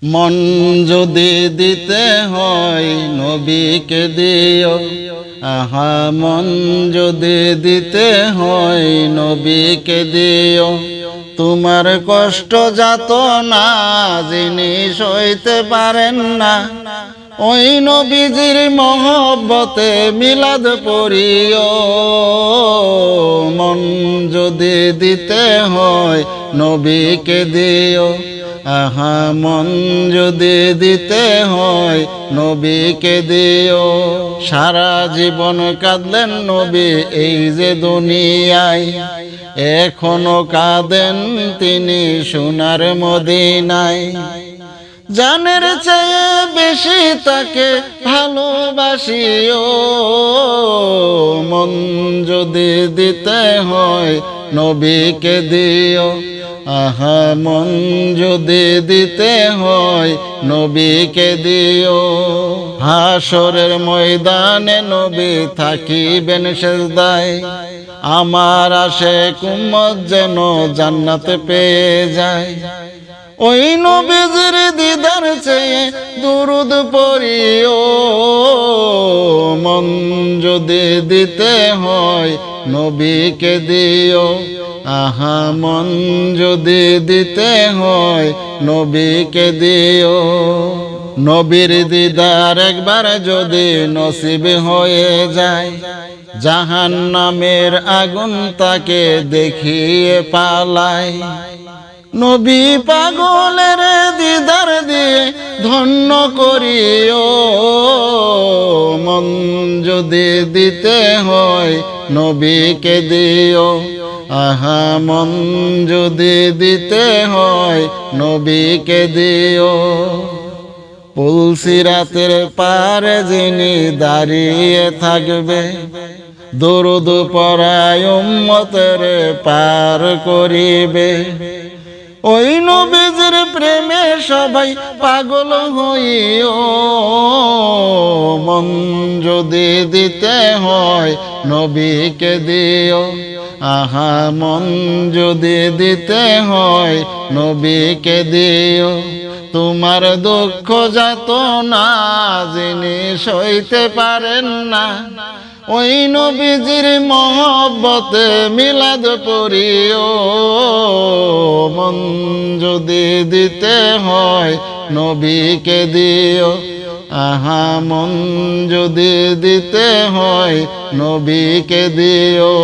মন যদি দিতে হয় নবীকে দিও, আহা মন যদি দিতে হয় নবীকে দিও। তোমার কষ্ট যাত না যিনি সইতে পারেন না, ওই নবীজির মহব্বতে মিলাদ পড়িও। মন যদি দিতে হয় নবীকে দিও, আহা মন যদি দিতে হয় নবীকে দিও। সারা জীবন কাঁদলেন নবী এই যে দুনিয়ায়, এখনো কাঁদেন তিনি সোনার মদিনায়। জানের চেয়ে বেশি তাকে ভালোবাসিও, মন যদি দিতে হয় নবীকে দিও, আহা মন যদি দিতে হয় নবীকে দিও। হাসরের ময়দানে নবী থাকিবেন সেজদায়, আমার আশিক উম্মত যেন জান্নাত পেয়ে যায়। ওই নবীজির দিদার চেয়ে দুরুদ পড়িও, মন যদি দিতে হয় নবীকে দিও, আহা মন যদি দিতে হয় নবীকে দিও। নবীর দিদার একবার যদি নসিব হয়ে যায়, জাহান্নামের আগুন তাকে দেখিয়ে পালায়। নবী পাগলের দিদার দিয়ে ধন্য করিও, মন যদি দিতে হয় নবীকে দিও, আহা মন যদি দিতে হয় নবীকে দিও। পুলসিরাতের পারে যিনি দাঁড়িয়ে থাকবে, দরুদ পড়ায় উম্মতের পার করিবে। ওই নবীজির প্রেমে সবাই পাগল হইও, মন যদি দিতে হয় নবীকে দিও, আহা মন যদি দিতে হয় নবীকে দিও। তোমার দুঃখ যাত না যিনি সইতে পারেন না, ওই নবীজির মহব্বতে মিলাদ পড়িও। মন যদি দিতে হয় নবীকে দিও, আহা মন যদি দিতে হয় নবীকে দিও।